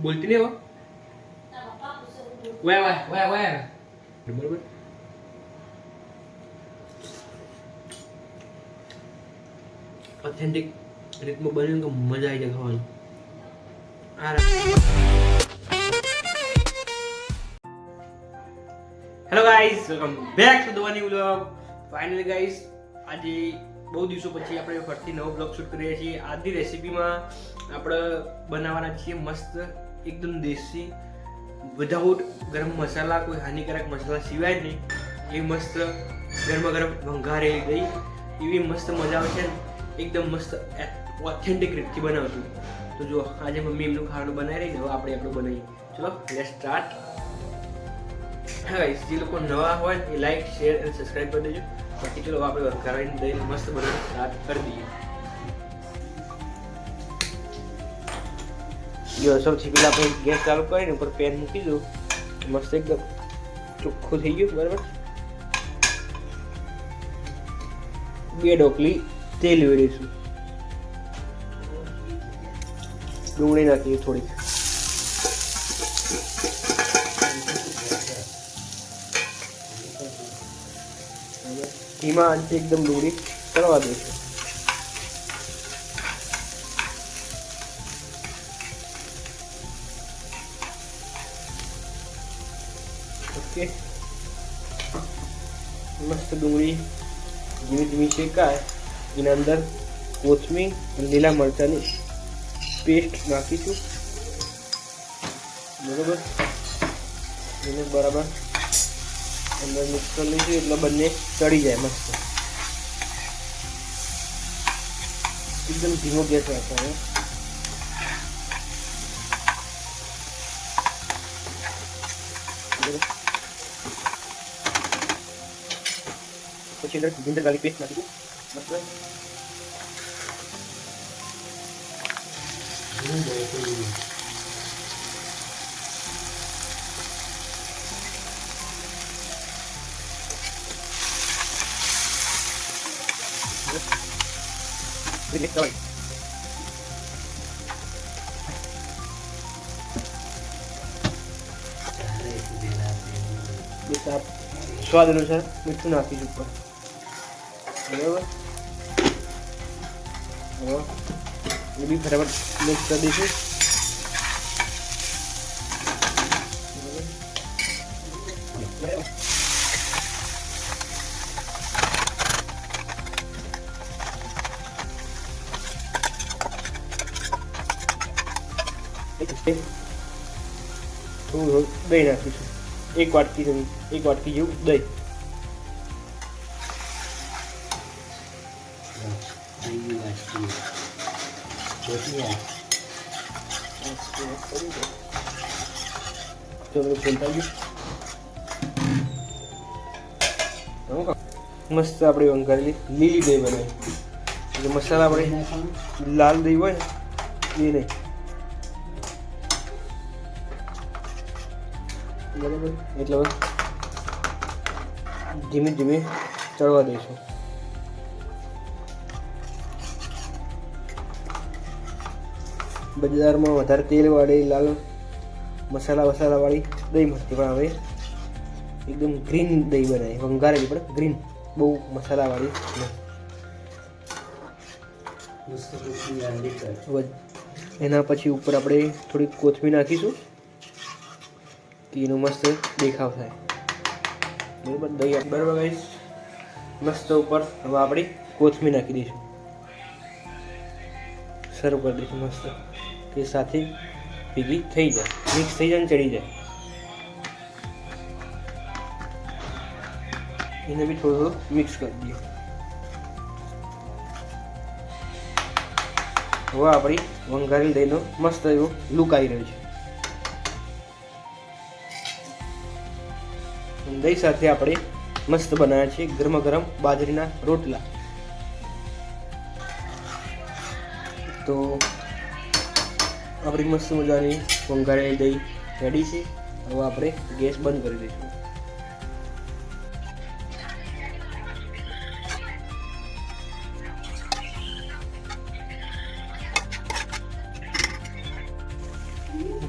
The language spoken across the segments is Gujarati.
બોલતી નહીં હવે વાય વાય વાય વાય બરોબર ઓથેન્ટિક રીતમાં બન્યું તો મજા આવી જાય ખાવાની hello guys welcome back to the new vlog finally guys આજે બહુ દિવસો પછી આપણે ફરીથી નવો વ્લોગ શૂટ કરીએ છીએ આજની રેસીપીમાં આપણે બનાવવાના છીએ મસ્ત એકદમ દેશી વિધાઉટ ગરમ મસાલા કોઈ હાનિકારક મસાલા સિવાય નહીં એ મસ્ત ગરમા ગરમ વંઘારેલી દહીં એવી મસ્ત મજા આવે છે એકદમ મસ્ત ઓથેન્ટિક રીતથી બનાવશું તો જો આજે મમ્મી એમનું ખાવાનું બનાવી રહી હવે આપણે આપણું બનાવીએ ચલો લેટ્સ સ્ટાર્ટ હા ગાઈસ જે લોકો નવા હોય એ લાઈક શેર અને સબસ્ક્રાઇબ કરી દેજો બાકી ચલો આપણે વઘારીને દહીં મસ્ત બનાવવાનું સ્ટાર્ટ કરી દઈએ જો સૌથી પહેલા આપણે ગેસ ચાલુ કરીને ઉપર પેન મૂકી દઉં મસ્ત એકદમ ચોખ્ખું થઈ ગયું બરાબર 2 ડોકલી તેલ વેરીશું ડુંગળી નાખીએ થોડીક ધીમા આંચે એકદમ ડુંગળી તળવા દઈશું ઓકે મસ્ત ડુંગળી ધીમી ધીમી શેકાય એના અંદર કોથમીર અને લીલા મરચાંની પેસ્ટ નાખીશું બરોબર એને બરાબર અંદર મિક્સ કરી લઈશું એટલે બંને ચડી જાય મસ્ત એકદમ ધીમો ગેસ રાખવાનો પછી અંદર જિંજર ગાર્લિક પેસ્ટ નાખીશું મસ્ત સ્વાદ અનુસાર મીઠું નાખીશું ઉપર બરાબર એ બી બરાબર મિક્સ કરી દઈશું થોડું દહીં નાખીશું એક વાટકી જેવું દહીં મસ્ત આપણે વંઘારેલી લીલી દહીં બનાવી એટલે મસાલા આપણે લાલ દહીં હોય ને એ નહીં બરાબર એટલે ધીમે ધીમે ચડવા દઈશું બજારમાં વધારે તેલવાળી લાલ મસાલાવાળી દહીં મળતી પણ હવે એકદમ ગ્રીન દહીં બનાવી વંઘારેલી પણ ગ્રીન બહુ મસાલાવાળી એના પછી ઉપર આપણે થોડીક કોથમીર નાખીશું કે એનો મસ્ત દેખાવ થાય બરાબર દહીં બરાબર ગાઈસ મસ્ત ઉપર હવે આપણે કોથમીર નાખી દઈશું સર્વ કરી દઈશું મસ્ત કે સાથે ભેગી થઈ જાય મિક્સ થઈ જાય ને ચડી જાય એને બી થોડું મિક્સ કરી દઈએ હવે આપણી વંઘારેલી દહીંનો મસ્ત એવો લુક આવી રહ્યો છે દહીં સાથે આપણે મસ્ત બનાવ્યા છે ગરમા ગરમ બાજરીના રોટલા તો આપણી મસ્ત મજાની વંઘારેલી દહીં રેડી છે હવે આપણે ગેસ બંધ કરી દઈશું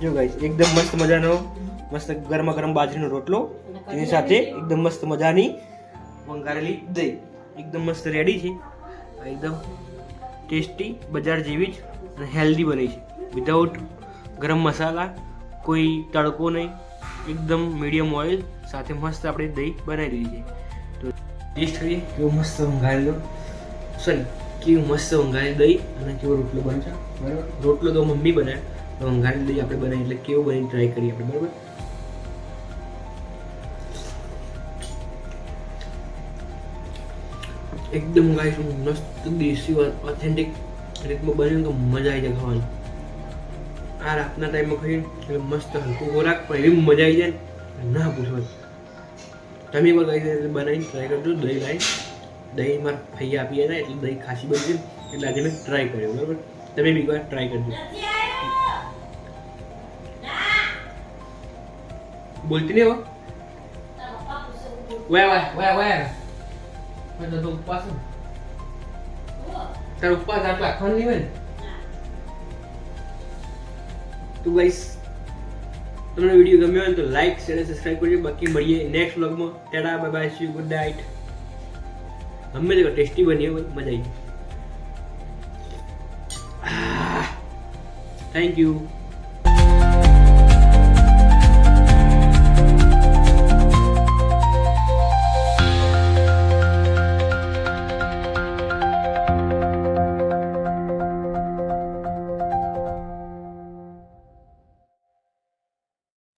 જો ગાઈસ એકદમ મસ્ત મજાનો મસ્ત ગરમા ગરમ બાજરીનો રોટલો એની સાથે એકદમ મસ્ત મજાની વંગારેલી દહીં એકદમ મસ્ત રેડી છે. એકદમ ટેસ્ટી બજાર જેવી જ અને હેલ્ધી બની છે વિધાઉટ ગરમ મસાલા, કોઈ તડકો નહીં, એકદમ મીડિયમ ઓઇલ સાથે મસ્ત આપણે દહીં બનાવી દીધી છે. તો ટેસ્ટ કરીએ કેવો મસ્ત વંગારેલો કેવું મસ્ત વંગારેલી દહીં અને કેવો રોટલો બનશે. બરાબર, રોટલો તો મમ્મી બનાવે, વંગારેલી દહીં આપણે બનાવી એટલે કેવું બની ટ્રાય કરીએ આપણે. બરાબર, એકદમ ગાઈસ મસ્ત દેશી ઓથેન્ટિક રીતમાં બન્યું તો મજા આવી જાય ખાવાની. આ રાતના ટાઈમમાં ખાઈને એટલે મસ્ત હલકું ખોરાક પણ એવી મજા આવી જાય ના પૂછવાનું. તમે પણ ગાઈસ બનાવીને ટ્રાય કરજો. દહીં લાવી દહીં મારા ભાઈ આપી હતા એટલે દહીં ખાસી બની છે એટલે આજે મેં ટ્રાય કર્યો. બરાબર, તમે બી એકવાર ટ્રાય કરજો. બોલતી નહીં હવે વાય તો ઉપવાસ તાર ઉપવાસ આટલા રાખવાનું નહીં હોય ને. તો ગાઈસ તમને વિડીયો ગમ્યો હોય તો લાઈક શેર અને સબસ્ક્રાઇબ કરજો. બાકી મળીએ નેક્સ્ટ વ્લોગમાં. Tata, bye bye, C you, good night. હંમેશા ટેસ્ટી બની હોય, મજા આવી. Thank you.